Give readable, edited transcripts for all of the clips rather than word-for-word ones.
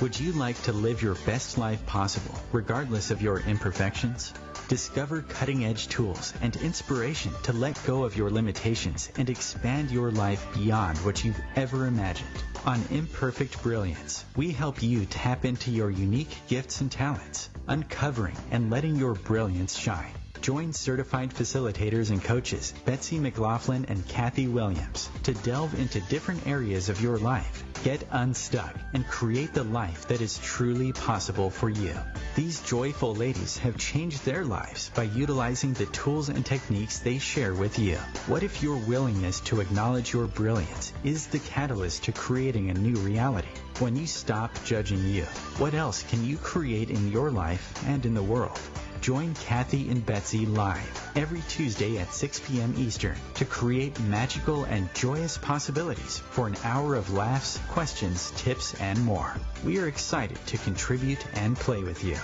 Would you like to live your best life possible, regardless of your imperfections? Discover cutting-edge tools and inspiration to let go of your limitations and expand your life beyond what you've ever imagined. On Imperfect Brilliance, we help you tap into your unique gifts and talents, uncovering and letting your brilliance shine. Join certified facilitators and coaches Betsy McLaughlin and Kathy Williams to delve into different areas of your life, get unstuck, and create the life that is truly possible for you. These joyful ladies have changed their lives by utilizing the tools and techniques they share with you. What if your willingness to acknowledge your brilliance is the catalyst to creating a new reality? When you stop judging you, what else can you create in your life and in the world? Join Kathy and Betsy live every Tuesday at 6 p.m. Eastern to create magical and joyous possibilities for an hour of laughs, questions, tips, and more. We are excited to contribute and play with you.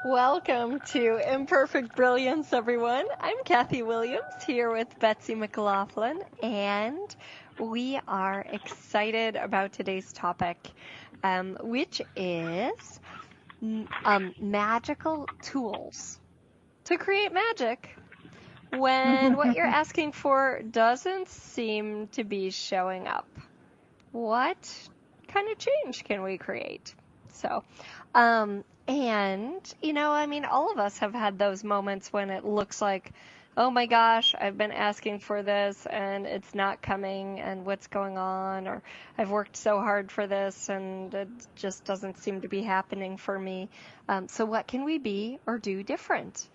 Welcome to Imperfect Brilliance, everyone. I'm Kathy Williams here with Betsy McLaughlin, and we are excited about today's topic, which is magical tools to create magic when what you're asking for doesn't seem to be showing up. What kind of change can we create? So, and, you know, I mean, all of us have had those moments when it looks like, oh my gosh, I've been asking for this and it's not coming, and what's going on? Or I've worked so hard for this and it just doesn't seem to be happening for me. So what can we be or do different?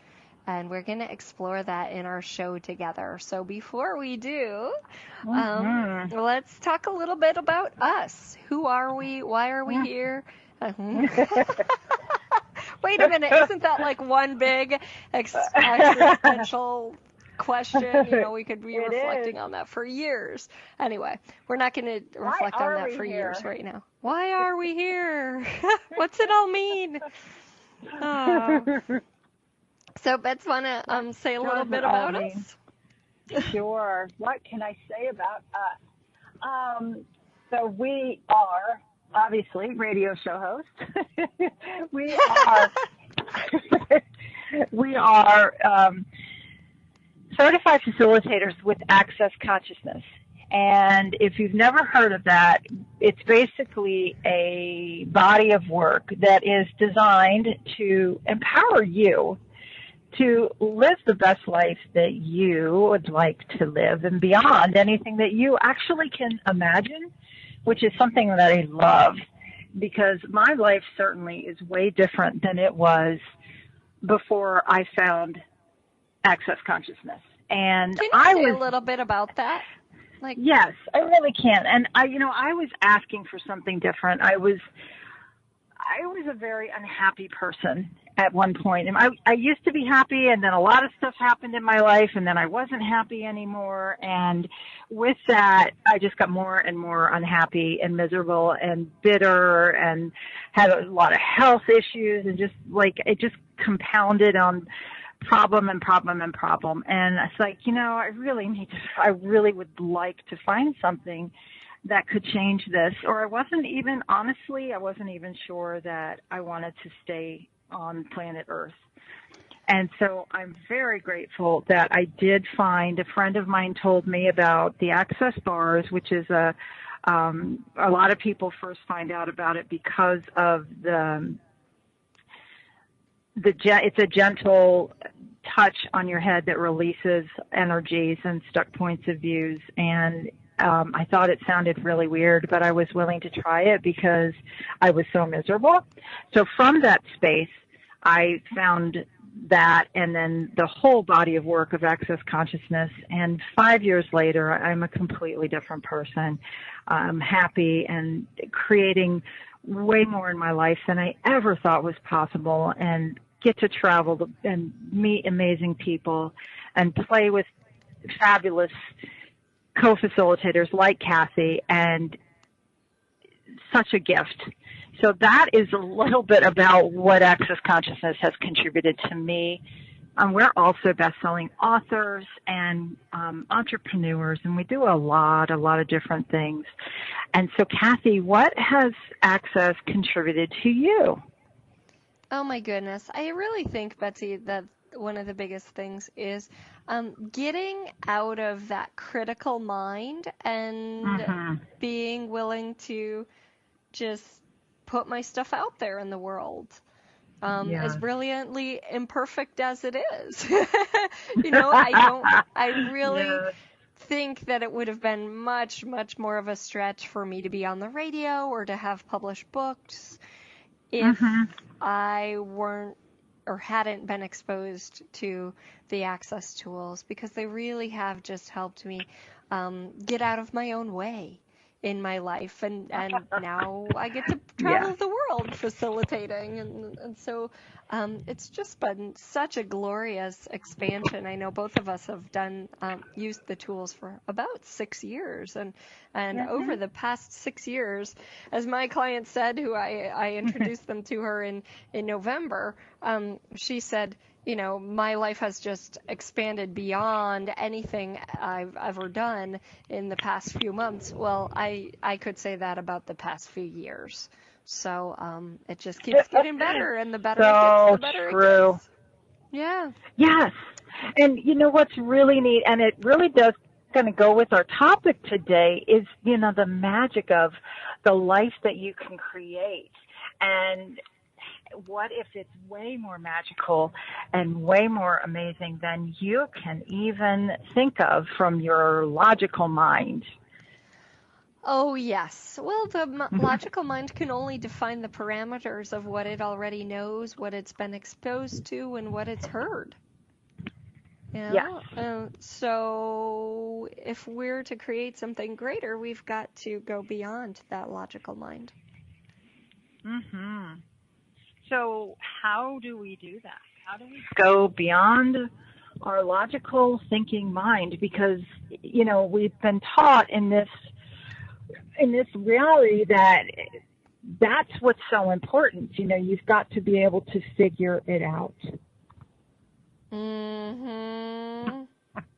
And we're going to explore that in our show together. So before we do, let's talk a little bit about us. Who are we? Why are we here? Wait a minute, isn't that like one big existential question? You know, we could be reflecting on that for years. Anyway, we're not going to reflect on that for years right now. Why are we here? What's it all mean? So, Bets, want to say a little bit about us? Sure. What can I say about us? So we are obviously radio show hosts. we are certified facilitators with Access Consciousness. And if you've never heard of that, it's basically a body of work that is designed to empower you to live the best life that you would like to live and beyond anything that you actually can imagine, which is something that I love, because my life certainly is way different than it was before I found Access Consciousness. And can you say a little bit about that? Yes, I really can. And I was asking for something different. I was a very unhappy person at one point. And I used to be happy, and then a lot of stuff happened in my life, and then I wasn't happy anymore. And with that, I just got more and more unhappy and miserable and bitter and had a lot of health issues, and just like it just compounded on problem and problem and problem. And it's like, I really would like to find something that could change this. Or I wasn't even sure that I wanted to stay on planet Earth. And so I'm very grateful that I did find, a friend of mine told me about the Access Bars, which is a lot of people first find out about it because of it's a gentle touch on your head that releases energies and stuck points of views. And I thought it sounded really weird, but I was willing to try it because I was so miserable. So from that space, I found that, and then the whole body of work of Access Consciousness. And 5 years later, I'm a completely different person. I'm happy and creating way more in my life than I ever thought was possible, and get to travel and meet amazing people and play with fabulous co-facilitators like Kathy, and such a gift. So that is a little bit about what Access Consciousness has contributed to me we're also best-selling authors and entrepreneurs, and we do a lot of different things. And so, Kathy, what has Access contributed to you? Oh my goodness. I really think, Betsy, that one of the biggest things is getting out of that critical mind and being willing to just put my stuff out there in the world. As brilliantly imperfect as it is. I really think that it would have been much, much more of a stretch for me to be on the radio or to have published books if I weren't or hadn't been exposed to the Access tools, because they really have just helped me get out of my own way in my life, and now I get to travel the world facilitating, and so it's just been such a glorious expansion. I know both of us have used the tools for about 6 years, and over the past 6 years, as my client said, who I introduced them to her in November, she said, my life has just expanded beyond anything I've ever done in the past few months. Well, I could say that about the past few years. So it just keeps getting better, and the better it gets, the better it gets. Yeah. Yes. And what's really neat, and it really does kind of go with our topic today, is, the magic of the life that you can create. And what if it's way more magical and way more amazing than you can even think of from your logical mind? Oh, yes. Well, the logical mind can only define the parameters of what it already knows, what it's been exposed to, and what it's heard. So if we're to create something greater, we've got to go beyond that logical mind. So how do we do that? How do we go beyond our logical thinking mind? Because, we've been taught in this reality that that's what's so important. You've got to be able to figure it out.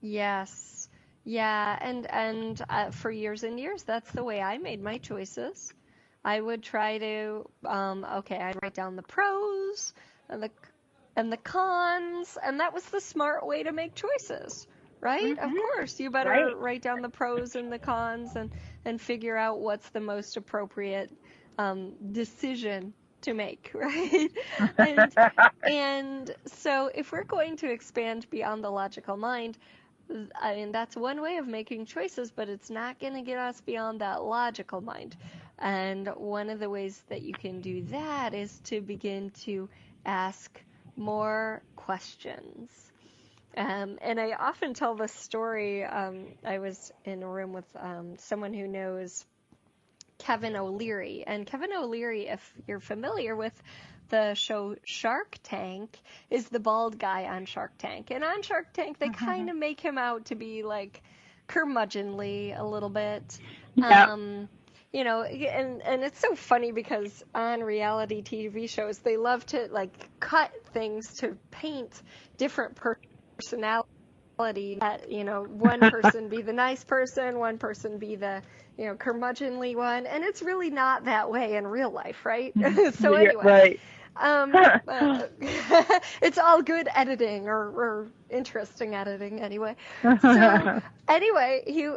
Yes. Yeah. And for years and years, that's the way I made my choices. I would try to, I'd write down the pros and the cons, and that was the smart way to make choices, right? Of course, you better write down the pros and the cons and figure out what's the most appropriate decision to make, right? And so if we're going to expand beyond the logical mind, I mean, that's one way of making choices, but it's not going to get us beyond that logical mind. And one of the ways that you can do that is to begin to ask more questions. And I often tell this story. I was in a room with someone who knows Kevin O'Leary. And Kevin O'Leary, if you're familiar with the show Shark Tank, is the bald guy on Shark Tank. And on Shark Tank, they kind of make him out to be like curmudgeonly a little bit. And it's so funny because on reality TV shows, they love to like cut things to paint different personalities. That, one person be the nice person, one person be the, curmudgeonly one, and it's really not that way in real life, right? So anyway, it's all good editing or interesting editing anyway. So anyway, he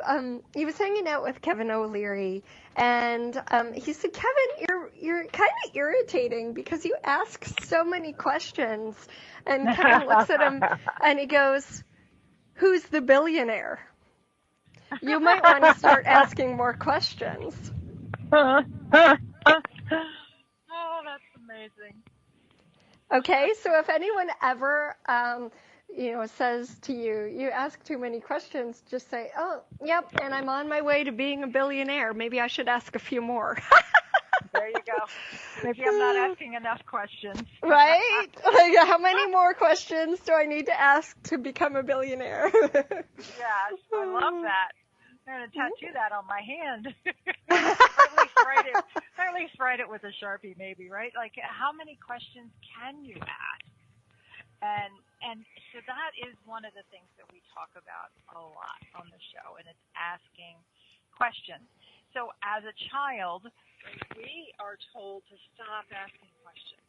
was hanging out with Kevin O'Leary, and he said, Kevin, you're kind of irritating because you ask so many questions. And Kevin looks at him and he goes, "Who's the billionaire? You might want to start asking more questions." Oh, that's amazing. Okay, so if anyone ever, says to you, you ask too many questions, just say, "Oh, yep, and I'm on my way to being a billionaire. Maybe I should ask a few more." There you go. Maybe I'm not asking enough questions. Right? Like, how many more questions do I need to ask to become a billionaire? Yes, I love that. I'm going to tattoo that on my hand. Or at least write it with a Sharpie, maybe, right? Like, how many questions can you ask? And so that is one of the things that we talk about a lot on the show, and it's asking questions. So as a child, we are told to stop asking questions.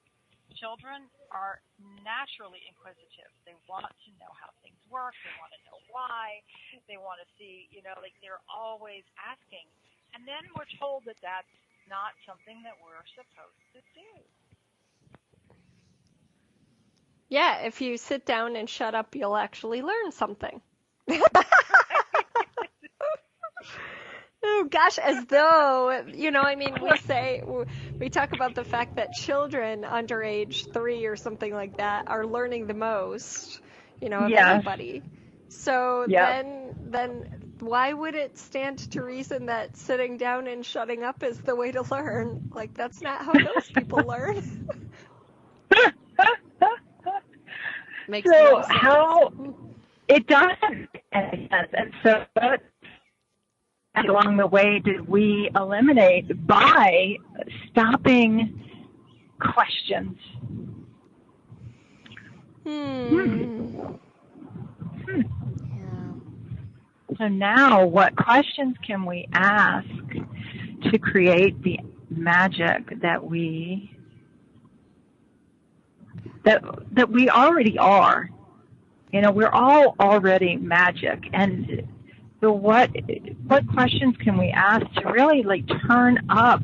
Children are naturally inquisitive. They want to know how things work. They want to know why. They want to see, like they're always asking. And then we're told that that's not something that we're supposed to do. Yeah, if you sit down and shut up, you'll actually learn something. Oh gosh, as though, we talk about the fact that children under age 3 or something like that are learning the most, of everybody. So then why would it stand to reason that sitting down and shutting up is the way to learn? Like, that's not how those people learn. Makes no sense. How it doesn't make any sense. And so along the way did we eliminate by stopping questions. Yeah. So now what questions can we ask to create the magic that we already are? We're all already magic. And so what questions can we ask to really turn up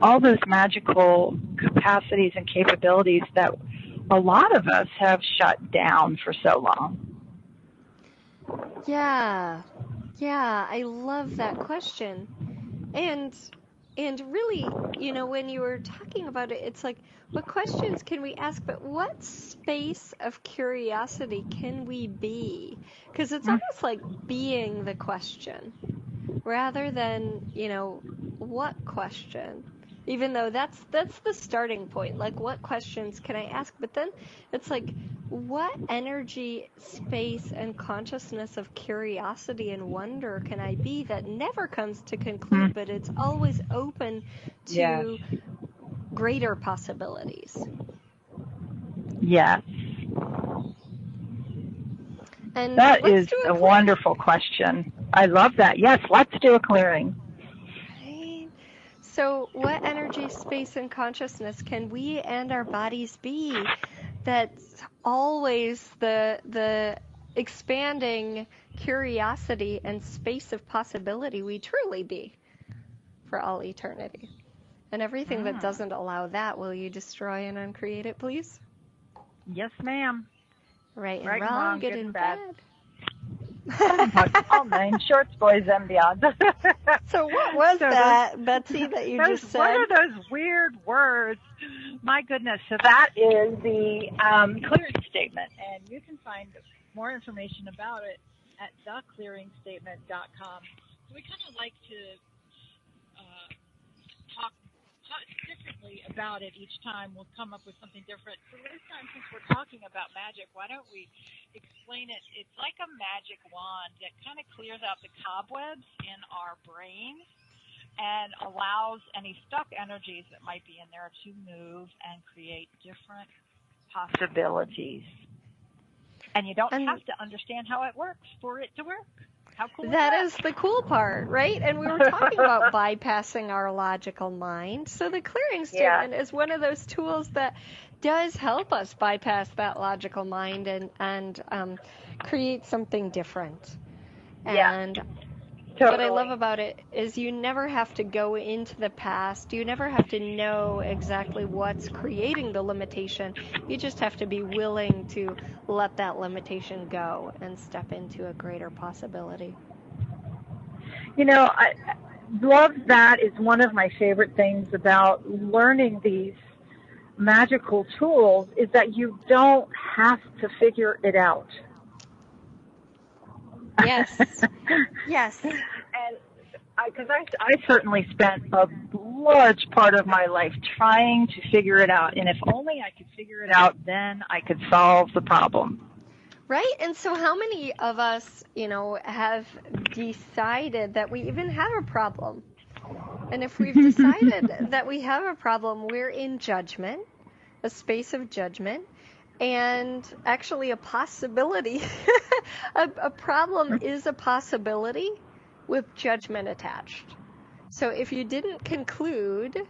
all those magical capacities and capabilities that a lot of us have shut down for so long? Yeah, I love that question. And really, when you were talking about it, it's like, what questions can we ask, but what space of curiosity can we be? Because it's almost like being the question rather than, what question? Even though that's the starting point, like, what questions can I ask? But then it's like, what energy, space, and consciousness of curiosity and wonder can I be that never comes to conclude, but it's always open to greater possibilities? Yes. And that is a wonderful question. I love that. Yes, let's do a clearing. Right. So what energy, space, and consciousness can we and our bodies be that's always the expanding curiosity and space of possibility we truly be for all eternity? And everything that doesn't allow that, will you destroy and uncreate it, please? Yes, ma'am. Right and wrong, good and bad. All nine shorts, boys, and beyond. So what was that, Betsy, that you just said? What are those weird words? My goodness. So that is the clearing statement, and you can find more information about it at theclearingstatement.com. So we kind of like to talk differently about it each time. We'll come up with something different. So this time, since we're talking about magic, why don't we explain it? It's like a magic wand that kind of clears out the cobwebs in our brain and allows any stuck energies that might be in there to move and create different possibilities. And you don't have to understand how it works for it to work. How cool that is the cool part, right? And we were talking about bypassing our logical mind. So the clearing statement is one of those tools that does help us bypass that logical mind and create something different. And what I love about it is you never have to go into the past. You never have to know exactly what's creating the limitation. You just have to be willing to let that limitation go and step into a greater possibility. I love that. Is one of my favorite things about learning these magical tools is that you don't have to figure it out. Yes. Yes. And because I certainly spent a large part of my life trying to figure it out. And if only I could figure it out, then I could solve the problem. Right? And so how many of us, have decided that we even have a problem? And if we've decided that we have a problem, we're in judgment, a space of judgment. And actually a possibility, a problem is a possibility with judgment attached. So if you didn't conclude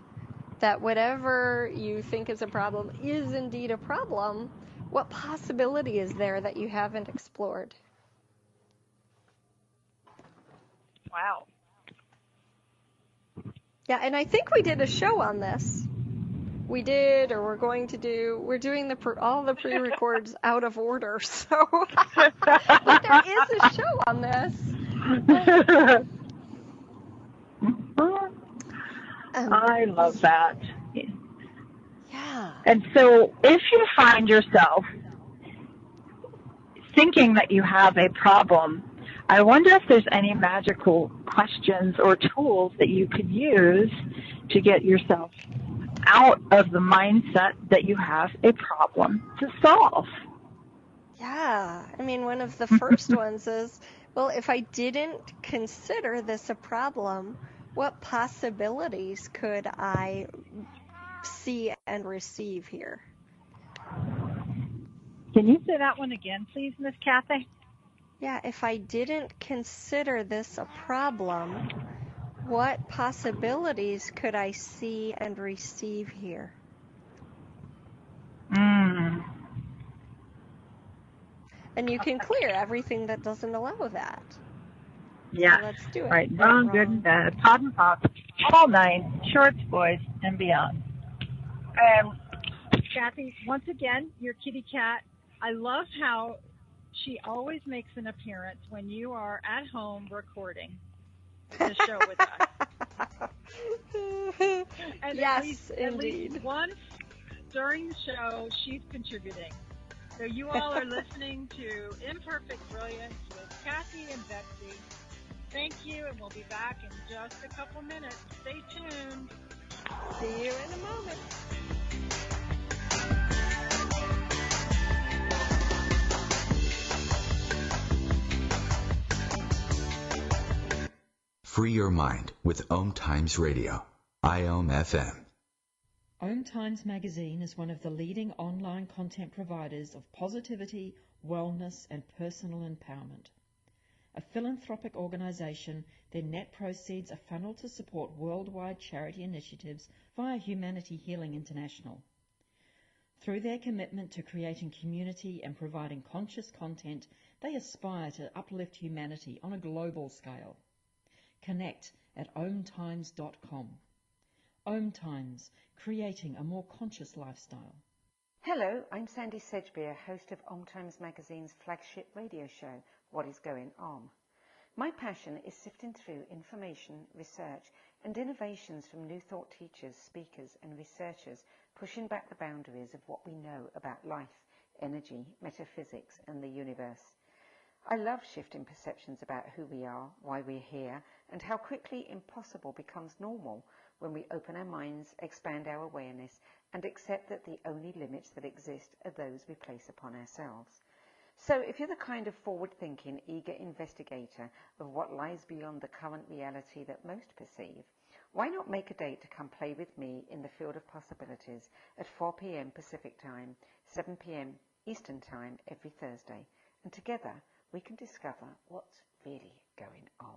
that whatever you think is a problem is indeed a problem, what possibility is there that you haven't explored? Wow. Yeah, and I think we did a show on this. We did, or we're going to do. We're doing all the pre-records out of order, so but there is a show on this. I love that. Yeah. And so if you find yourself thinking that you have a problem, I wonder if there's any magical questions or tools that you could use to get yourself out of the mindset that you have a problem to solve. Yeah. I mean, one of the first ones is, well, if I didn't consider this a problem, what possibilities could I see and receive here? Can you say that one again, please, Miss Kathy? Yeah, if I didn't consider this a problem, what possibilities could I see and receive here? And you can clear everything that doesn't allow that. Yeah. So let's do it. Right, wrong, good and bad, pod and pop, all nine, shorts, boys, and beyond. Kathy, once again, your kitty cat. I love how she always makes an appearance when you are at home recording the show with us. And yes, at least once during the show, she's contributing. So you all are listening to Imperfect Brilliance with Kathy and Betsy. Thank you, and we'll be back in just a couple minutes. Stay tuned. See you in a moment. Free your mind with OMTimes Radio, IOM FM. OMTimes magazine is one of the leading online content providers of positivity, wellness, and personal empowerment. A philanthropic organization, their net proceeds are funneled to support worldwide charity initiatives via Humanity Healing International. Through their commitment to creating community and providing conscious content, they aspire to uplift humanity on a global scale. Connect at omtimes.com. OMTimes, creating a more conscious lifestyle. Hello, I'm Sandy Sedgbeer, host of OMTimes Magazine's flagship radio show, What is Going On? My passion is sifting through information, research, and innovations from new thought teachers, speakers, and researchers, pushing back the boundaries of what we know about life, energy, metaphysics, and the universe. I love shifting perceptions about who we are, why we're here, and how quickly impossible becomes normal when we open our minds, expand our awareness, and accept that the only limits that exist are those we place upon ourselves. So if you're the kind of forward-thinking, eager investigator of what lies beyond the current reality that most perceive, why not make a date to come play with me in the field of possibilities at 4 p.m. Pacific Time, 7 p.m. Eastern Time every Thursday, and together we can discover what's really going on.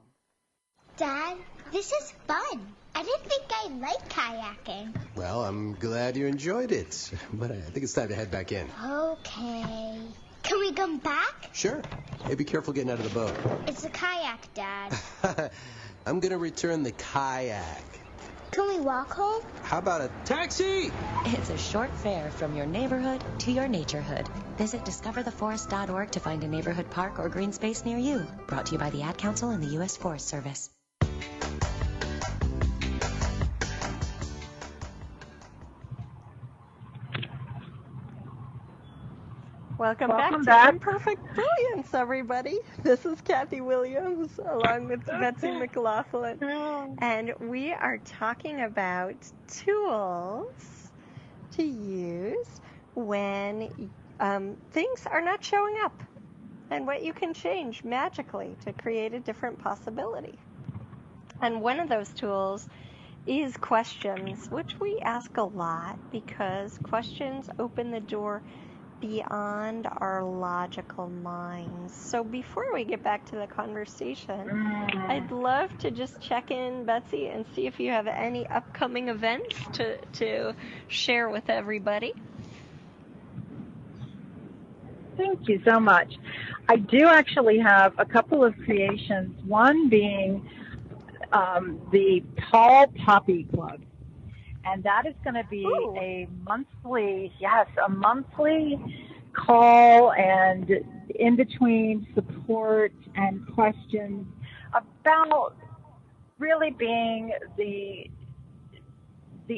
Dad, this is fun. I didn't think I liked kayaking. Well, I'm glad you enjoyed it, but I think it's time to head back in. Okay. Can we come back? Sure. Hey, be careful getting out of the boat. It's a kayak, Dad. I'm going to return the kayak. Can we walk home? How about a taxi? It's a short fare from your neighborhood to your naturehood. Visit discovertheforest.org to find a neighborhood park or green space near you. Brought to you by the Ad Council and the U.S. Forest Service. Welcome back to Imperfect Brilliance, everybody. This is Kathy Williams along with Betsy McLaughlin. And we are talking about tools to use when things are not showing up and what you can change magically to create a different possibility. And one of those tools is questions, which we ask a lot because questions open the door beyond our logical minds. So before we get back to the conversation, I'd love to just check in, Betsy, and see if you have any upcoming events to share with everybody. Thank you so much. I do actually have a couple of creations, one being the Tall Poppy Club. And that is going to be a monthly call and in-between support and questions about really being the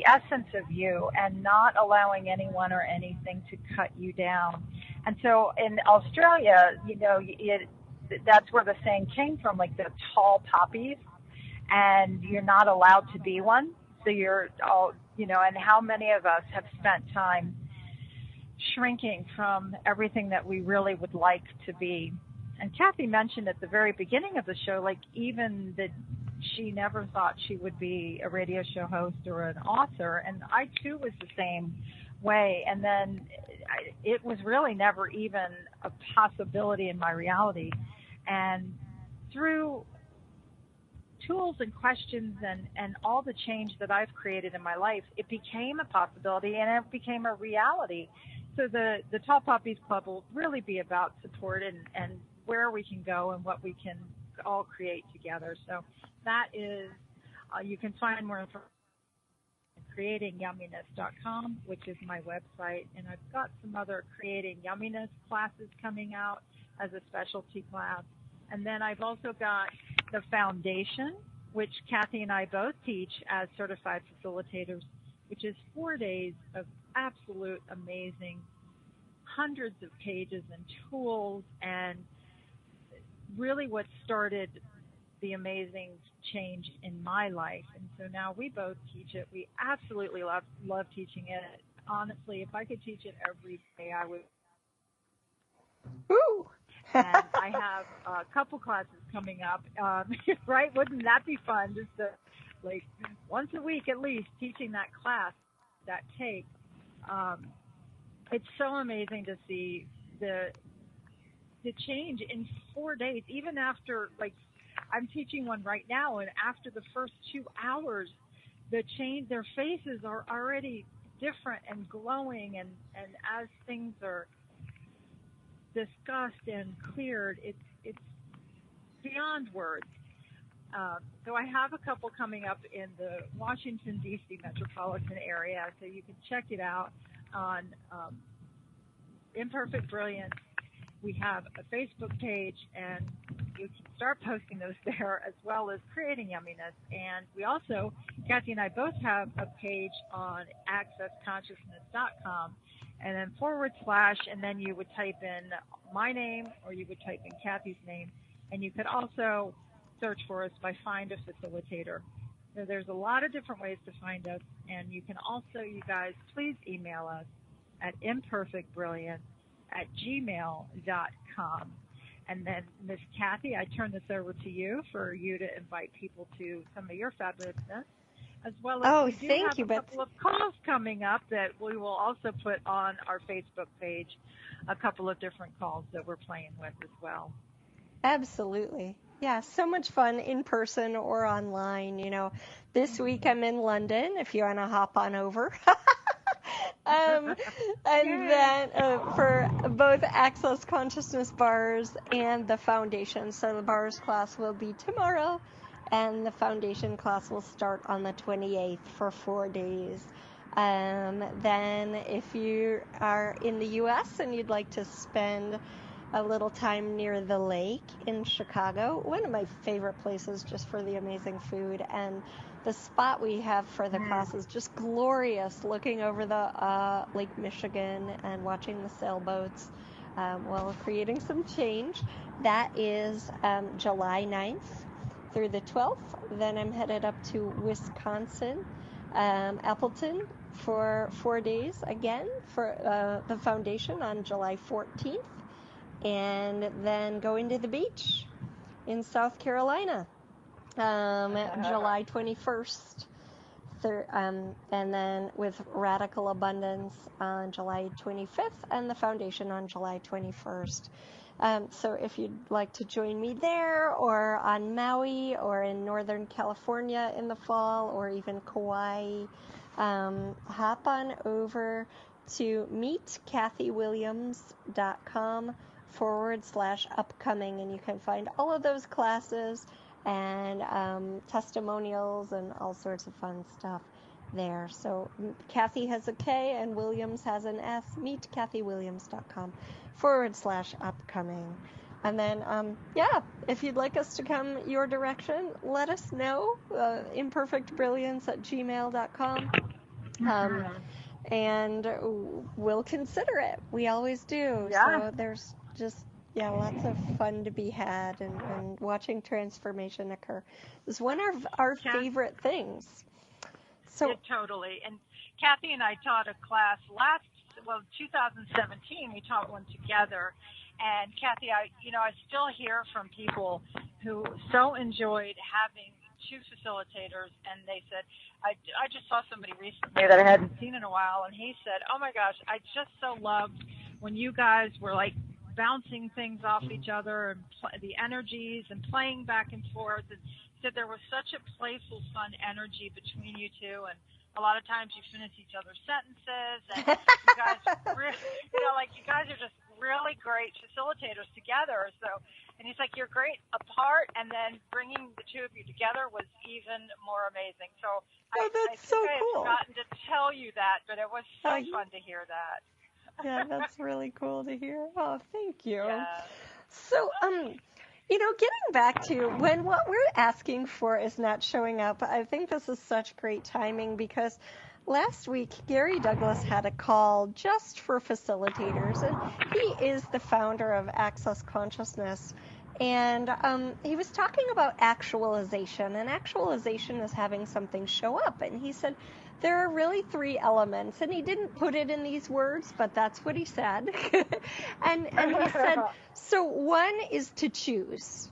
essence of you and not allowing anyone or anything to cut you down. And so in Australia, that's where the saying came from, like the tall poppies, and you're not allowed to be one. So you're all, and how many of us have spent time shrinking from everything that we really would like to be. And Kathy mentioned at the very beginning of the show, like even that she never thought she would be a radio show host or an author. And I too was the same way. And then it was really never even a possibility in my reality. And through tools and questions and all the change that I've created in my life, it became a possibility and it became a reality. So the Tall Poppies Club will really be about support and where we can go and what we can all create together. So that is, you can find more information at creatingyumminess.com, which is my website. And I've got some other Creating Yumminess classes coming out as a specialty class. And then I've also got the foundation, which Kathy and I both teach as certified facilitators, which is 4 days of absolute amazing, hundreds of pages and tools, and really what started the amazing change in my life. And so now we both teach it. We absolutely love teaching it. Honestly, if I could teach it every day, I would. Woo! And I have a couple classes coming up, right? Wouldn't that be fun? Just to, like once a week at least, teaching that class, that tape. It's so amazing to see the change in 4 days, even after, like, I'm teaching one right now, and after the first 2 hours, the change, their faces are already different and glowing, and as things are discussed and cleared, it's beyond words. So I have a couple coming up in the Washington, D.C. metropolitan area, so you can check it out on Imperfect Brilliance. We have a Facebook page, and you can start posting those there, as well as Creating Yumminess. And we also, Kathy and I both have a page on accessconsciousness.com, and then / and then you would type in my name or you would type in Kathy's name, and you could also search for us by Find a Facilitator. So there's a lot of different ways to find us, and you can also, you guys, please email us at imperfectbrilliance@gmail.com. And then, Miss Kathy, I turn this over to you for you to invite people to some of your fabulousness, as well as we do have a couple of calls coming up that we will also put on our Facebook page, a couple of different calls that we're playing with as well. Absolutely. Yeah, so much fun in person or online. This week I'm in London, if you want to hop on over. And then for both Access Consciousness bars and the foundation. So the bars class will be tomorrow, and the foundation class will start on the 28th for 4 days. Then if you are in the U.S. and you'd like to spend a little time near the lake in Chicago, one of my favorite places just for the amazing food, and the spot we have for the class is just glorious, looking over the Lake Michigan and watching the sailboats while creating some change. That is July 9th through the 12th. Then I'm headed up to Wisconsin, Appleton, for 4 days again for the foundation on July 14th. And then going to the beach in South Carolina, July 21st and then with Radical Abundance on July 25th and the Foundation on July 21st. So if you'd like to join me there, or on Maui, or in Northern California in the fall, or even Kauai, hop on over to meetkathywilliams.com/upcoming, and you can find all of those classes and testimonials and all sorts of fun stuff there. So Kathy has a K and Williams has an S. meetkathywilliams.com/upcoming. And then, if you'd like us to come your direction, let us know. imperfectbrilliance@gmail.com. And we'll consider it. We always do. Yeah. So there's just, lots of fun to be had, and watching transformation occur is one of our favorite things. So totally. And Kathy and I taught a class 2017, we taught one together. And Kathy, I still hear from people who so enjoyed having two facilitators, and they said, I just saw somebody recently that I hadn't seen in a while, and he said, oh my gosh, I just so loved when you guys were like bouncing things off each other, and the energies and playing back and forth. And he said there was such a playful, fun energy between you two, and a lot of times you finish each other's sentences, and you guys, you guys are just really great facilitators together. So, and he's like, you're great apart, and then bringing the two of you together was even more amazing. So I think so I had cool. forgotten to tell you that, but it was so fun to hear that. Yeah, that's really cool to hear. Oh, thank you. Yeah. So, getting back to when what we're asking for is not showing up, I think this is such great timing, because last week Gary Douglas had a call just for facilitators, and he is the founder of Access Consciousness. And he was talking about actualization, and actualization is having something show up. And he said, there are really three elements, and he didn't put it in these words, but that's what he said. and he said, so one is to choose.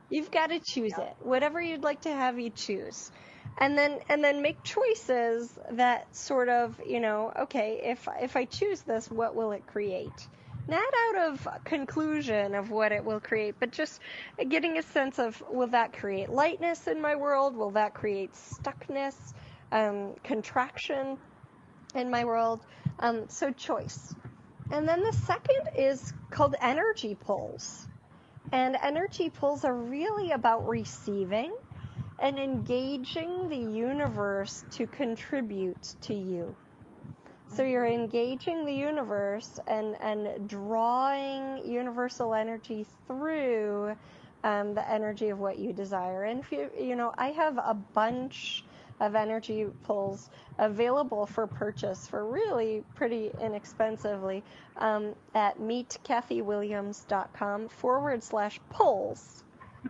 You've got to choose it. Whatever you'd like to have, you choose. And then make choices that sort of, okay, if I choose this, what will it create? Not out of conclusion of what it will create, but just getting a sense of, will that create lightness in my world? Will that create stuckness? Contraction in my world. So choice. And then the second is called energy pulls. And energy pulls are really about receiving and engaging the universe to contribute to you. So you're engaging the universe and drawing universal energy through the energy of what you desire. And if I have a bunch of energy pulls available for purchase for really pretty inexpensively at meetkathywilliams.com/pulls.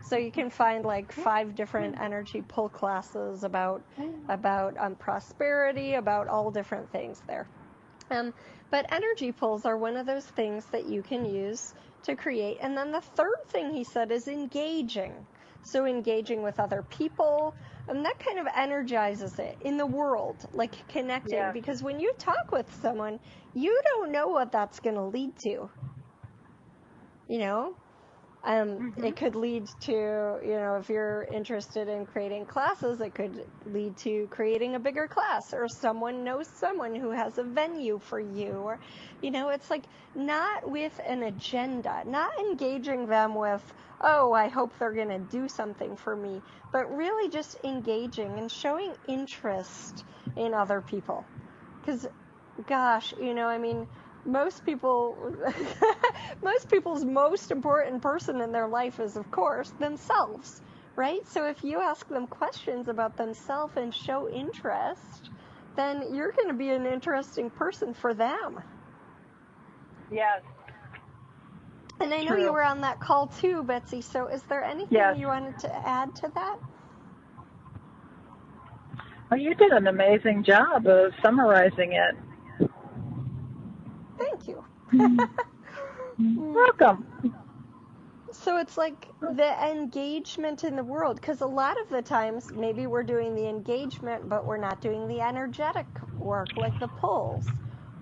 So you can find like 5 different energy pull classes about prosperity, about all different things there. But energy pulls are one of those things that you can use to create. And then the third thing he said is engaging. So engaging with other people, and that kind of energizes it in the world, like connecting. Yeah. Because when you talk with someone, you don't know what that's going to lead to. It could lead to, if you're interested in creating classes, it could lead to creating a bigger class, or someone knows someone who has a venue for you, or, it's like not with an agenda, not engaging them with, oh, I hope they're going to do something for me, but really just engaging and showing interest in other people. Because, gosh, most people's most important person in their life is, of course, themselves, right? So if you ask them questions about themselves and show interest, then you're going to be an interesting person for them. Yes. And I know you were on that call too, Betsy, so is there anything you wanted to add to that? Well, you did an amazing job of summarizing it. Thank you. Welcome. So it's like the engagement in the world, because a lot of the times maybe we're doing the engagement, but we're not doing the energetic work, like the pulls.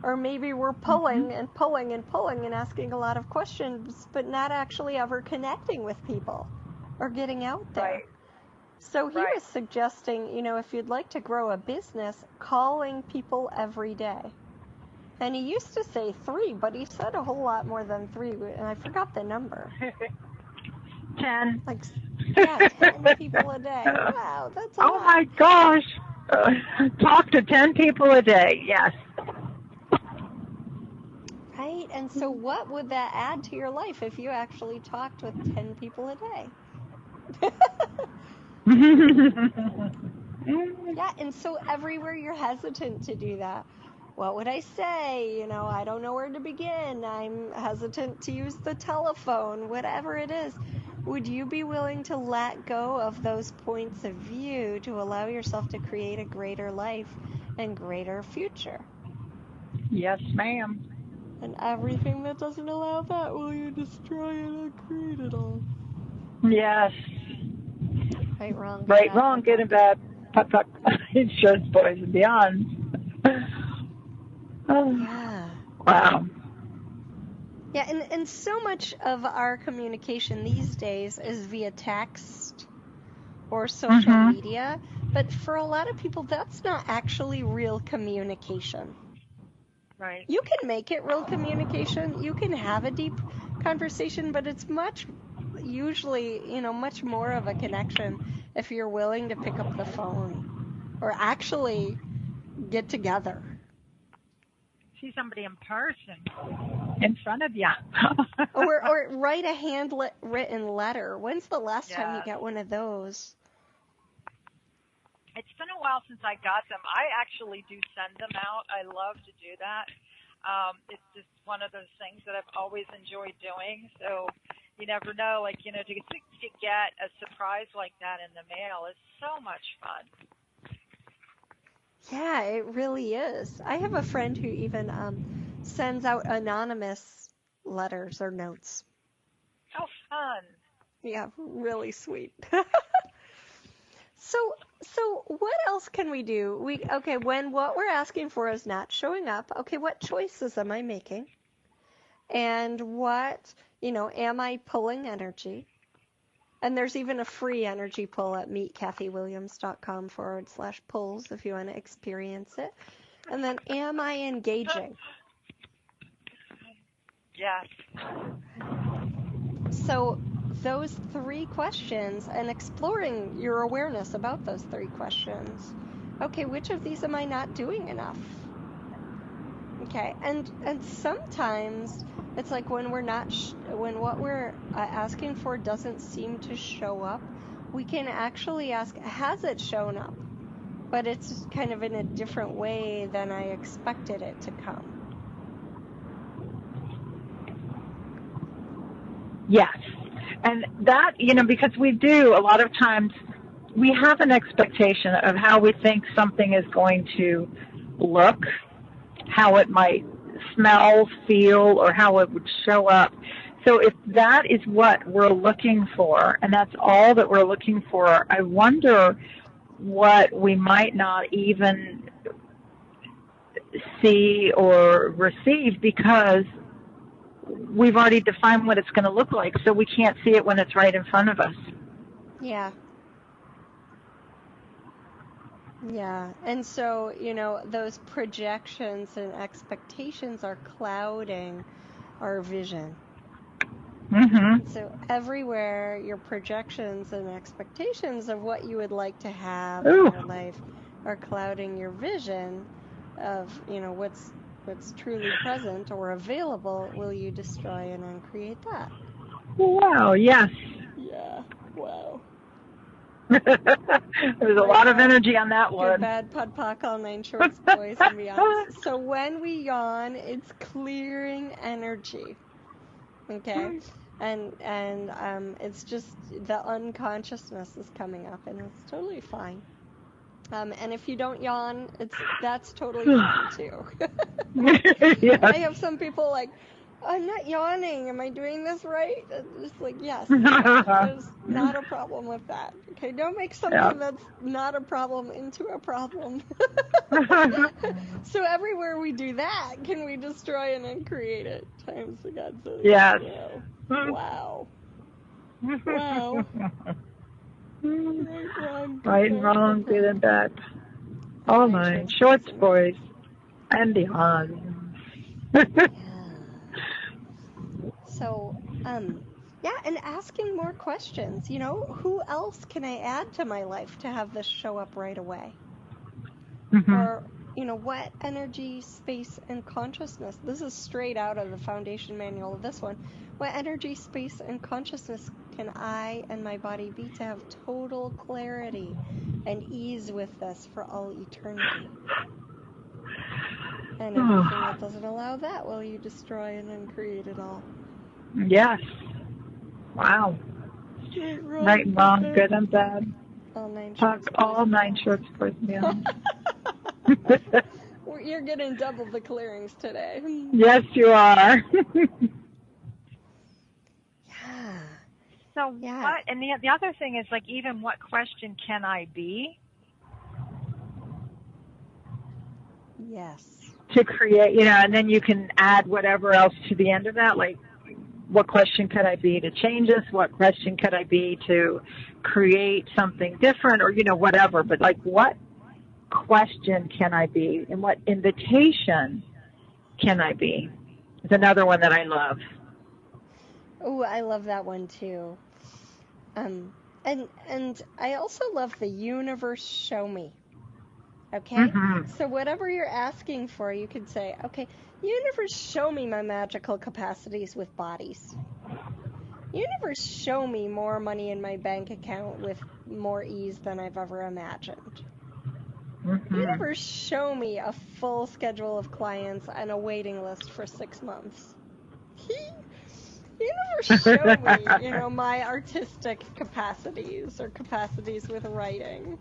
Or maybe we're pulling and pulling and pulling and asking a lot of questions, but not actually ever connecting with people or getting out there. Right. So he was suggesting, if you'd like to grow a business, calling people every day. And he used to say 3, but he said a whole lot more than 3, and I forgot the number. 10. 10 people a day. Wow, that's a lot. Oh my gosh. Talk to 10 people a day, yes. Right, and so what would that add to your life if you actually talked with 10 people a day? Yeah, and so everywhere you're hesitant to do that. What would I say? I don't know where to begin. I'm hesitant to use the telephone, whatever it is. Would you be willing to let go of those points of view to allow yourself to create a greater life and greater future? Yes, ma'am. And everything that doesn't allow that, will you destroy it and create it all? Yes. Right, wrong. Right, wrong, good and bad. Puck, puck. Insurance boys and beyond. Oh. Yeah. Wow. Yeah, and so much of our communication these days is via text or social media, but for a lot of people, that's not actually real communication. Right. You can make it real communication. You can have a deep conversation, but it's usually, much more of a connection if you're willing to pick up the phone or actually get together. See somebody in person in front of you. or write a handwritten letter. When's the last time you got one of those? It's been a while since I got them. I actually do send them out. I love to do that. It's just one of those things that I've always enjoyed doing. So you never know, to get a surprise like that in the mail is so much fun. Yeah, it really is. I have a friend who even sends out anonymous letters or notes. Oh, fun. Yeah, really sweet. So what else can we do? When what we're asking for is not showing up, what choices am I making? And what, am I pulling energy? And there's even a free energy pull at meetkathywilliams.com/pulls if you want to experience it. And then, am I engaging? Yes. So those 3 questions and exploring your awareness about those 3 questions. Okay, which of these am I not doing enough? Okay, and sometimes it's like when we're not, when what we're asking for doesn't seem to show up, we can actually ask, has it shown up? But it's kind of in a different way than I expected it to come. Yes. And that, because we do, a lot of times, we have an expectation of how we think something is going to look, how it might smell, feel, or how it would show up. So if that is what we're looking for, and that's all that we're looking for, I wonder what we might not even see or receive because we've already defined what it's going to look like, so we can't see it when it's right in front of us. Yeah. Yeah, and so, those projections and expectations are clouding our vision. So everywhere your projections and expectations of what you would like to have in your life are clouding your vision of, what's truly present or available, will you destroy and uncreate that? Wow, yes. Yeah, wow. There's a lot of energy on that one. Good, bad, POD, POC, all 9 shorts, boys, and beyond. So when we yawn, it's clearing energy. Okay? And it's just the unconsciousness is coming up, and it's totally fine. And if you don't yawn, that's totally fine too. Yes. I have some people like, I'm not yawning. Am I doing this right? It's like, yes, there's not a problem with that. Okay, don't make something that's not a problem into a problem. So everywhere we do that, can we destroy and then create it? Times the God says. Yes. Wow. Wow. Right and wrong, good and bad. All nine, shorts, boys, and beyond. So, yeah, and asking more questions. You know, who else can I add to my life to have this show up right away? Or, you know, what energy, space, and consciousness? This is straight out of the foundation manual of this one. What energy, space, and consciousness can I and my body be to have total clarity and ease with this for all eternity? And everything that doesn't allow that, will you destroy and then create it all? Yes. Wow. Right and wrong, good and bad. All nine Talk shorts. all nine shorts, boys and beyond. You're getting double the clearings today. Yes, you are. So what? And the other thing is, like, even what question can I be? Yes. To create, you know, and then you can add whatever else to the end of that, like, what question could I be to change this? What question could I be to create something different, or, you know, whatever. But, like, what question can I be, and what invitation can I be? Is another one that I love. Oh, I love that one too. And I also love the universe show me. Okay? So whatever you're asking for, you could say, okay, universe show me my magical capacities with bodies. Universe show me more money in my bank account with more ease than I've ever imagined. Universe show me a full schedule of clients and a waiting list for 6 months. Universe show me, you know, my artistic capacities or capacities with writing.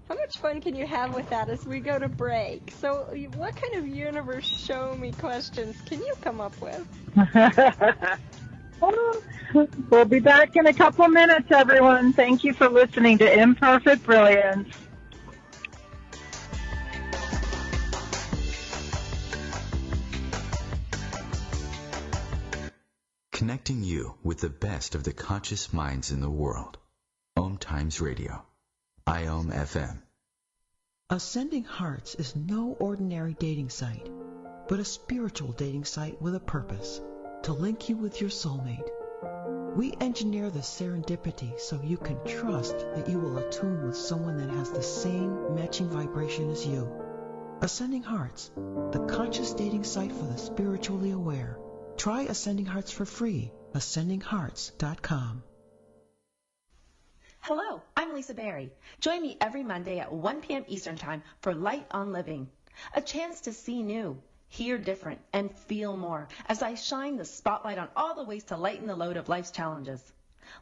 How much fun can you have with that as we go to break? So what kind of universe show me questions can you come up with? We'll be back in a couple minutes, everyone. Thank you for listening to Imperfect Brilliance. Connecting you with the best of the conscious minds in the world. OMTimes Radio. IOM FM. Ascending Hearts is no ordinary dating site, but a spiritual dating site with a purpose, to link you with your soulmate. We engineer the serendipity so you can trust that you will attune with someone that has the same matching vibration as you. Ascending Hearts, the conscious dating site for the spiritually aware. Try Ascending Hearts for free. AscendingHearts.com. Hello, I'm Lisa Berry. Join me every Monday at 1 p.m. Eastern Time for Light on Living, a chance to see new, hear different, and feel more as I shine the spotlight on all the ways to lighten the load of life's challenges.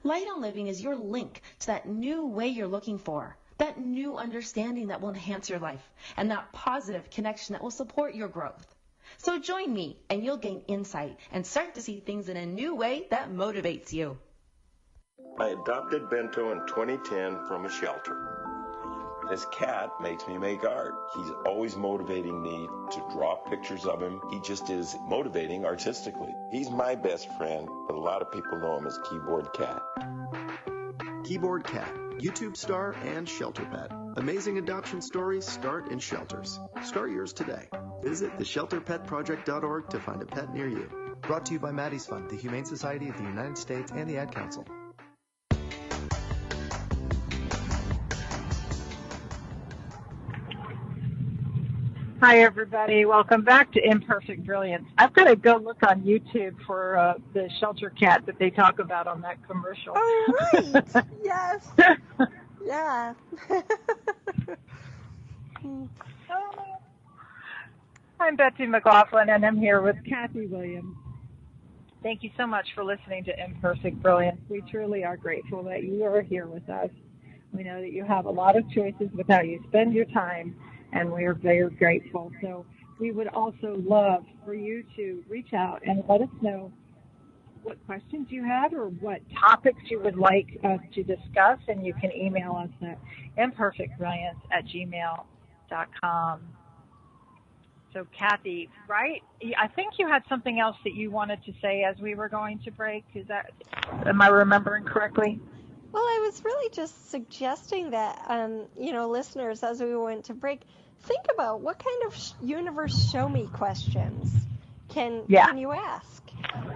Light on Living is your link to that new way you're looking for, that new understanding that will enhance your life, and that positive connection that will support your growth. So join me, and you'll gain insight and start to see things in a new way that motivates you. I adopted Bento in 2010 from a shelter. This cat makes me make art. He's always motivating me to draw pictures of him. He just is motivating artistically. He's my best friend, but a lot of people know him as Keyboard Cat. Keyboard Cat, YouTube star and shelter pet. Amazing adoption stories start in shelters. Start yours today. Visit theshelterpetproject.org to find a pet near you. Brought to you by Maddie's Fund, the Humane Society of the United States, and the Ad Council. Hi, everybody. Welcome back to Imperfect Brilliance. I've got to go look on YouTube for the shelter cat that they talk about on that commercial. Oh, right. Yes. Yeah. I'm Betsy McLaughlin, and I'm here with Kathy Williams. Thank you so much for listening to Imperfect Brilliance. We truly are grateful that you are here with us. We know that you have a lot of choices with how you spend your time, and we are very grateful. So we would also love for you to reach out and let us know what questions you had or what topics you would like us to discuss, and you can email us at imperfectbrilliance@gmail.com. So, Kathy, right? I think you had something else that you wanted to say as we were going to break. Am I remembering correctly? Well, I was really just suggesting that, listeners, as we went to break, think about what kind of universe show me questions can you ask?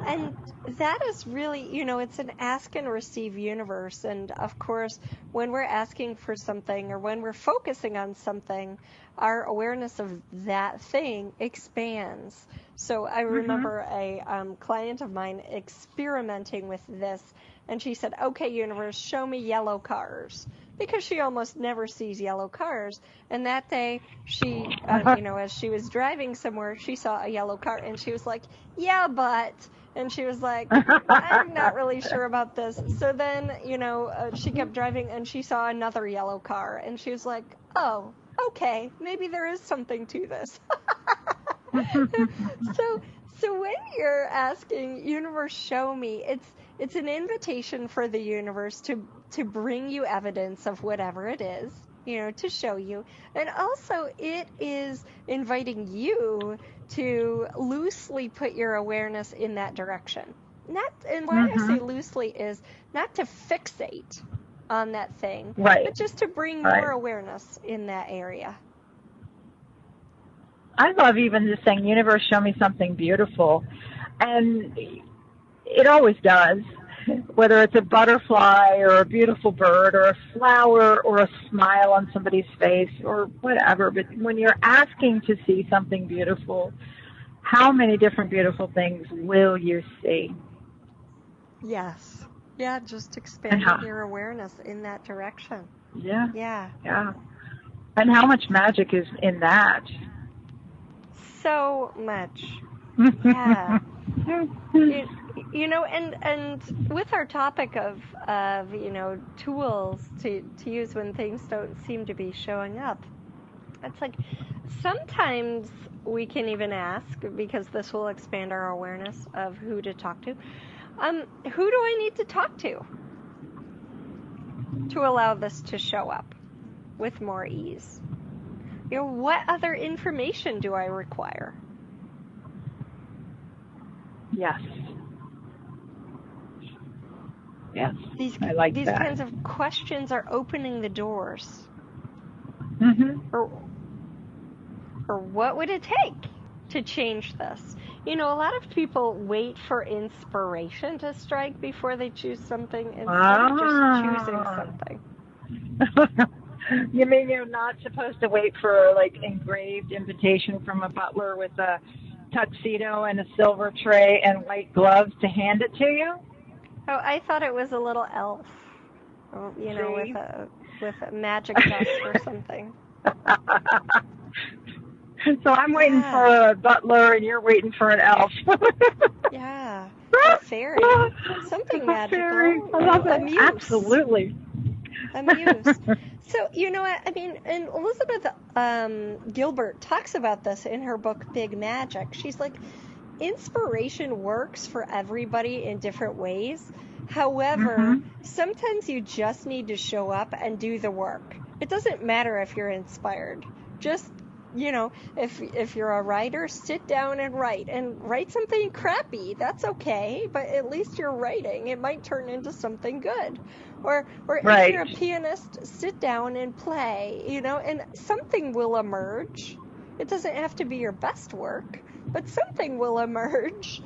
And that is really, it's an ask and receive universe. And of course, when we're asking for something or when we're focusing on something, our awareness of that thing expands. So I remember a client of mine experimenting with this, and she said, okay, universe, show me yellow cars, because she almost never sees yellow cars. And that day, she, as she was driving somewhere, she saw a yellow car, and she was like, yeah, but... And she was like, I'm not really sure about this. So then, she kept driving, and she saw another yellow car, and she was like, oh, okay, maybe there is something to this. So when you're asking, universe, show me, it's an invitation for the universe to bring you evidence of whatever it is, to show you. And also it is inviting you to loosely put your awareness in that direction. And why I say loosely is not to fixate on that thing, but just to bring more awareness in that area. I love even just saying, universe, show me something beautiful. And it always does, whether it's a butterfly or a beautiful bird or a flower or a smile on somebody's face or whatever. But when you're asking to see something beautiful, how many different beautiful things will you see? Yes. Yeah, just expanding your awareness in that direction. Yeah. Yeah. Yeah. And how much magic is in that? So much. Yeah. And with our topic of tools to use when things don't seem to be showing up, it's like sometimes we can even ask, because this will expand our awareness of who to talk to. Who do I need to talk to allow this to show up with more ease? What other information do I require? Yes. Yes. These kinds of questions are opening the doors. Or what would it take to change this? A lot of people wait for inspiration to strike before they choose something instead of just choosing something. You mean you're not supposed to wait for engraved invitation from a butler with a tuxedo and a silver tray and white gloves to hand it to you? Oh, I thought it was a little elf, with a magic dust or something. So I'm waiting for a butler and you're waiting for an elf. Yeah, a fairy, something magical. Fairy. I love it. Muse. Absolutely. A muse. So, you know what, and Elizabeth Gilbert talks about this in her book, Big Magic. She's like, inspiration works for everybody in different ways. However, sometimes you just need to show up and do the work. It doesn't matter if you're inspired. Just, if you're a writer, sit down and write something crappy. That's okay, but at least you're writing. It might turn into something good. Or if you're a pianist, sit down and play, and something will emerge. It doesn't have to be your best work, but something will emerge,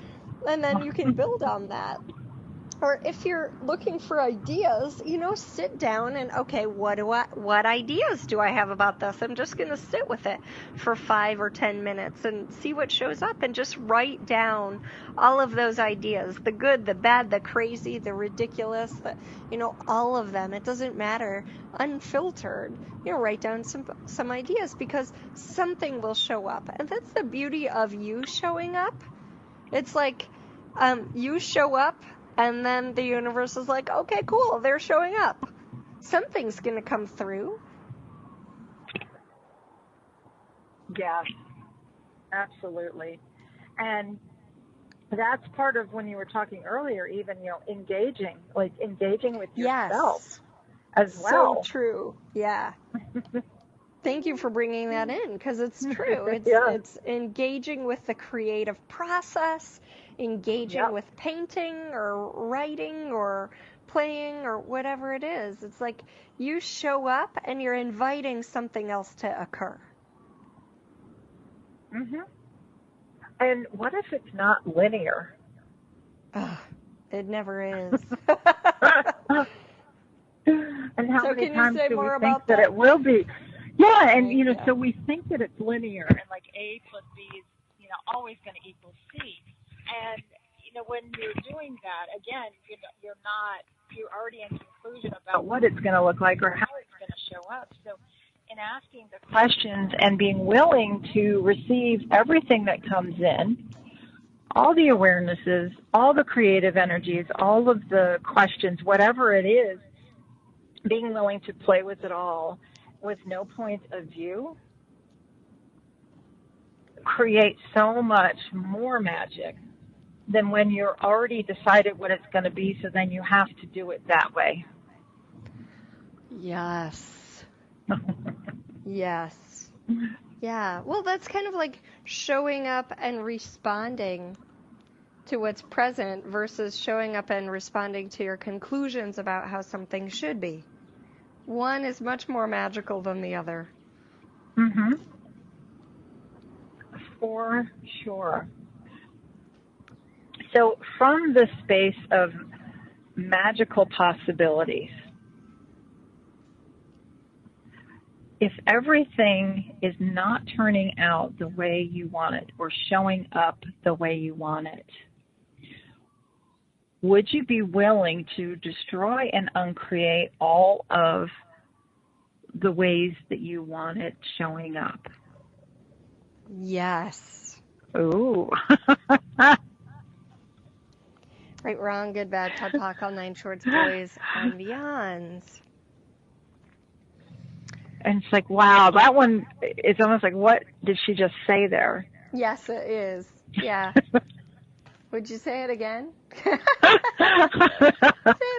and then you can build on that. Or if you're looking for ideas, sit down and, okay, what ideas do I have about this? I'm just going to sit with it for 5 or 10 minutes and see what shows up, and just write down all of those ideas, the good, the bad, the crazy, the ridiculous, all of them. It doesn't matter. Unfiltered, write down some ideas, because something will show up. And that's the beauty of you showing up. It's like you show up, and then the universe is like, okay, cool, they're showing up. Something's going to come through. Yes. Absolutely. And that's part of when you were talking earlier, even, engaging with yourself as well. So true. Yeah. Thank you for bringing that in, because it's true. It's engaging with the creative process, engaging with painting or writing or playing or whatever it is. It's like you show up and you're inviting something else to occur. And what if it's not linear? It never is. And how many times do we think that it will be? Yeah, and so we think that it's linear, and like A plus B is, always going to equal C. And when you're doing that, again, you're already in conclusion about what it's going to look like or how it's going to show up. So in asking the questions and being willing to receive everything that comes in, all the awarenesses, all the creative energies, all of the questions, whatever it is, being willing to play with it all with no point of view, creates so much more magic than when you're already decided what it's going to be, so then you have to do it that way. Yes. Yes. Yeah. Well, that's kind of like showing up and responding to what's present versus showing up and responding to your conclusions about how something should be. One is much more magical than the other. For sure. So from the space of magical possibilities, if everything is not turning out the way you want it or showing up the way you want it, would you be willing to destroy and uncreate all of the ways that you want it showing up? Yes. Ooh. Right, wrong, good, bad, POD, all 9 shorts, boys, and beyonds. And it's like, wow, that one, it's almost like, what did she just say there? Yes, it is. Yeah. Would you say it again? Say it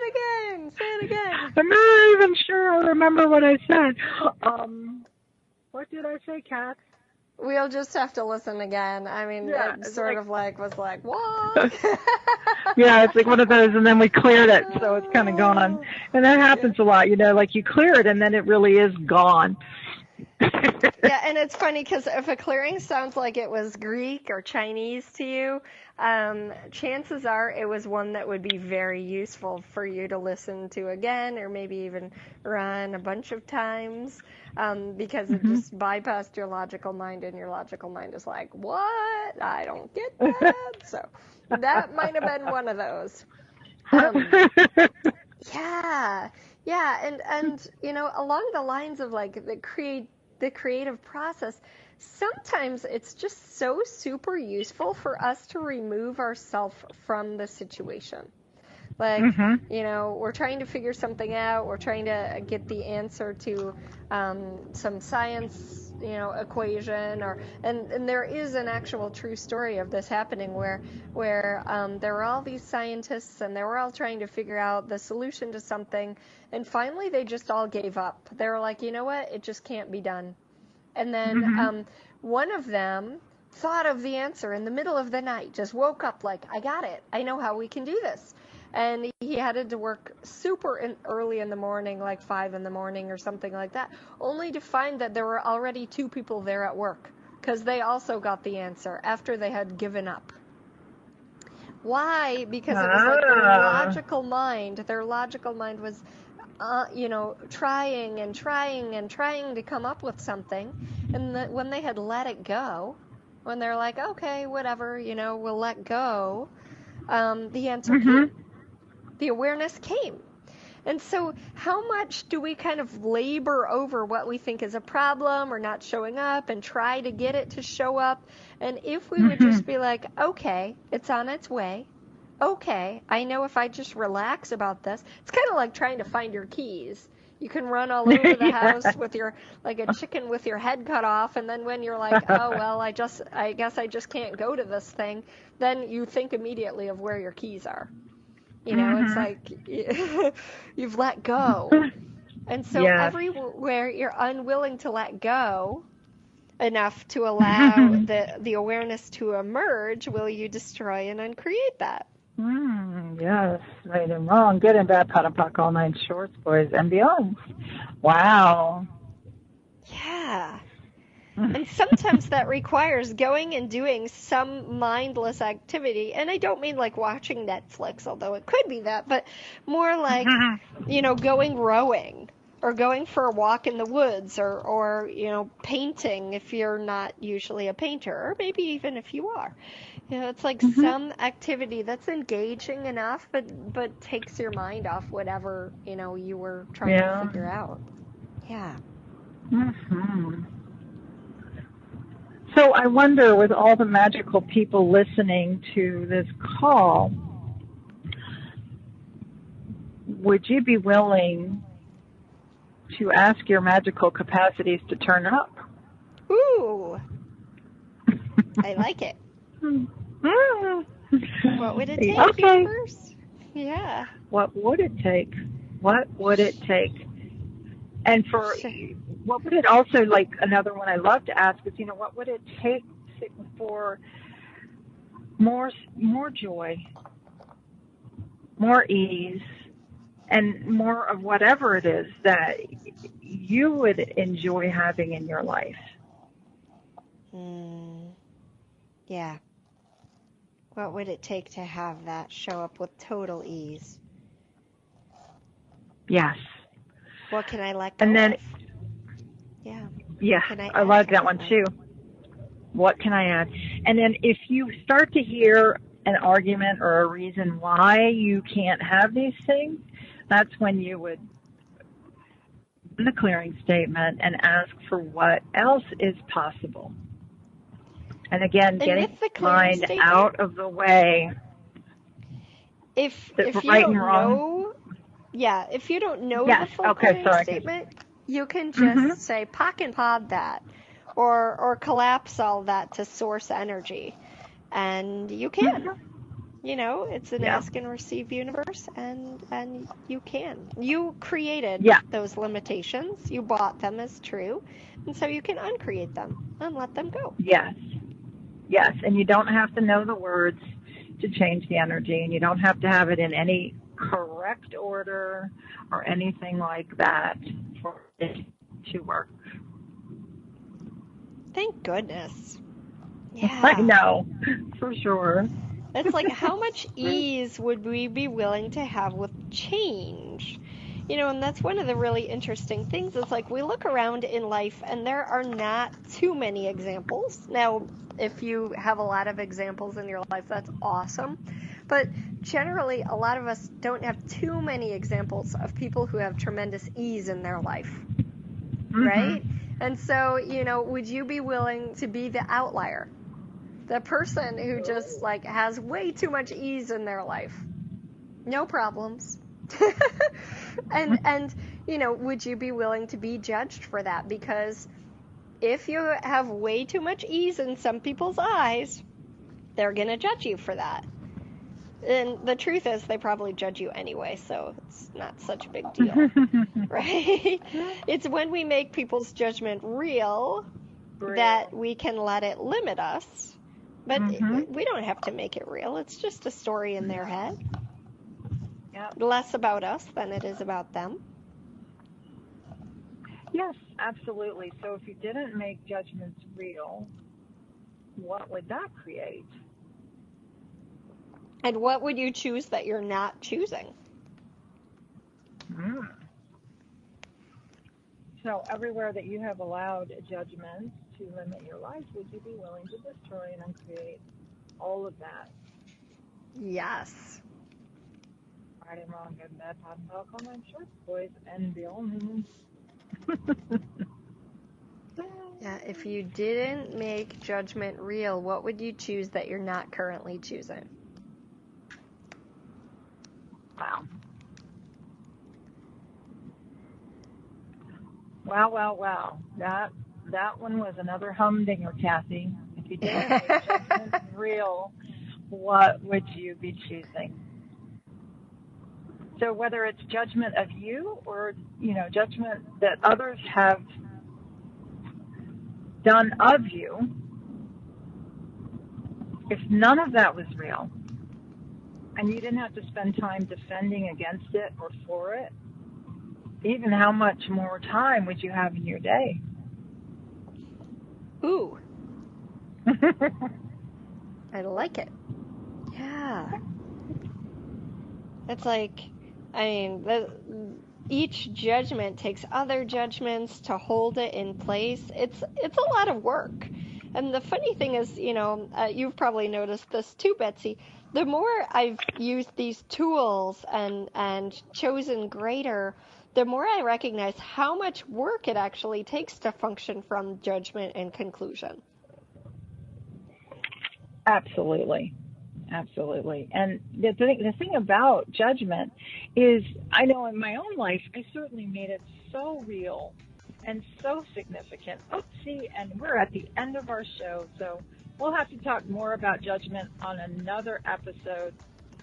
again. Say it again. I'm not even sure I remember what I said. What did I say, Kat? We'll just have to listen again. I mean, it sort of was like, what? Yeah, it's like one of those, and then we cleared it, so it's kind of gone. And that happens a lot, like you clear it, and then it really is gone. Yeah, and it's funny because if a clearing sounds like it was Greek or Chinese to you, chances are it was one that would be very useful for you to listen to again, or maybe even run a bunch of times, because it just bypassed your logical mind, and your logical mind is like, what? I don't get that. So that might have been one of those. Yeah, and along the lines of like the creative process, sometimes it's just so super useful for us to remove ourselves from the situation. Like, we're trying to figure something out. We're trying to get the answer to some science, equation, and there is an actual true story of this happening where there were all these scientists, and they were all trying to figure out the solution to something, and finally they just all gave up. They were like, you know what, it just can't be done. And then one of them thought of the answer in the middle of the night, just woke up like, I got it. I know how we can do this. And he headed to work super early in the morning, like 5 in the morning or something like that, only to find that there were already 2 people there at work, because they also got the answer after they had given up. Why? Because it was like their logical mind was trying to come up with something, and when they had let it go, when they're like, okay, whatever, we'll let go, the answer came. The awareness came. And so how much do we kind of labor over what we think is a problem or not showing up and try to get it to show up? And if we would just be like, okay, it's on its way. Okay, I know if I just relax about this, it's kind of like trying to find your keys. You can run all over the house with like a chicken with your head cut off, and then when you're like, oh, well, I guess I just can't go to this thing, then you think immediately of where your keys are. It's like you've let go. And so everywhere you're unwilling to let go enough to allow the awareness to emerge, will you destroy and uncreate that? Yes, right and wrong, good and bad, pot and pock, all nine shorts, boys and beyond. Wow. Yeah. And sometimes that requires going and doing some mindless activity. And I don't mean like watching Netflix, although it could be that, but more like, going rowing or going for a walk in the woods or painting if you're not usually a painter, or maybe even if you are. It's like some activity that's engaging enough, but takes your mind off whatever, you were trying to figure out. Yeah. So I wonder, with all the magical people listening to this call, would you be willing to ask your magical capacities to turn up? Ooh. I like it. What would it take, universe? Yeah. What would it take? What would it take? And what would it also, like, another one I love to ask is, what would it take for more joy, more ease, and more of whatever it is that you would enjoy having in your life? Yeah. What would it take to have that show up with total ease? Yes. What can I let go of? Yeah, I like that one too. What can I add? And then if you start to hear an argument or a reason why you can't have these things, that's when you would in the clearing statement and ask for what else is possible. And again, getting mind out of the way. If you don't know, if you don't know the full clearing statement, you can just say pock and pod that, or collapse all that to source energy, and you can. It's an ask and receive universe, and you can. You created those limitations. You bought them as true, and so you can uncreate them and let them go. Yes, and you don't have to know the words to change the energy, and you don't have to have it in any correct order or anything like that for it to work. Thank goodness. Yeah. I know, for sure. It's like, how much ease would we be willing to have with change? And that's one of the really interesting things. It's like we look around in life and there are not too many examples. Now, if you have a lot of examples in your life, that's awesome. But generally, a lot of us don't have too many examples of people who have tremendous ease in their life, right? And so, would you be willing to be the outlier? The person who just, has way too much ease in their life. No problems. And would you be willing to be judged for that? Because if you have way too much ease in some people's eyes, they're going to judge you for that. And the truth is, they probably judge you anyway, so it's not such a big deal, right? It's when we make people's judgment real that we can let it limit us. But we don't have to make it real. It's just a story in their head. Less about us than it is about them. Yes, absolutely. So if you didn't make judgments real, what would that create? And what would you choose that you're not choosing? So everywhere that you have allowed judgments to limit your life, would you be willing to destroy and uncreate all of that? Yes. Right and wrong, good and bad, pot and pock, all nine shorts, boys and beyond. Yeah, if you didn't make judgment real, what would you choose that you're not currently choosing? Wow. Wow, wow, wow. That one was another humdinger, Kathy. If you didn't make judgment real, what would you be choosing? So whether it's judgment of you or, judgment that others have done of you, if none of that was real and you didn't have to spend time defending against it or for it, even how much more time would you have in your day? Ooh. I like it. Yeah. It's like, each judgment takes other judgments to hold it in place. It's a lot of work. And the funny thing is, you've probably noticed this too, Betsy. The more I've used these tools and chosen greater, the more I recognize how much work it actually takes to function from judgment and conclusion. Absolutely. Absolutely. And the thing about judgment is, I know in my own life, I certainly made it so real and so significant. Oopsie, and we're at the end of our show, so we'll have to talk more about judgment on another episode.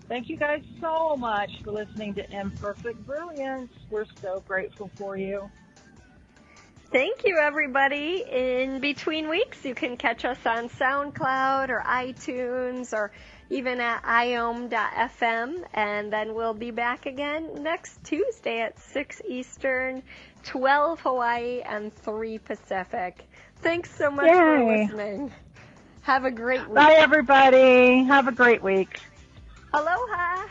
Thank you guys so much for listening to Imperfect Brilliance. We're so grateful for you. Thank you, everybody. In between weeks, you can catch us on SoundCloud or iTunes or even at iom.fm, and then we'll be back again next Tuesday at 6 Eastern, 12 Hawaii, and 3 Pacific. Thanks so much for listening. Have a great week. Bye, everybody. Have a great week. Aloha.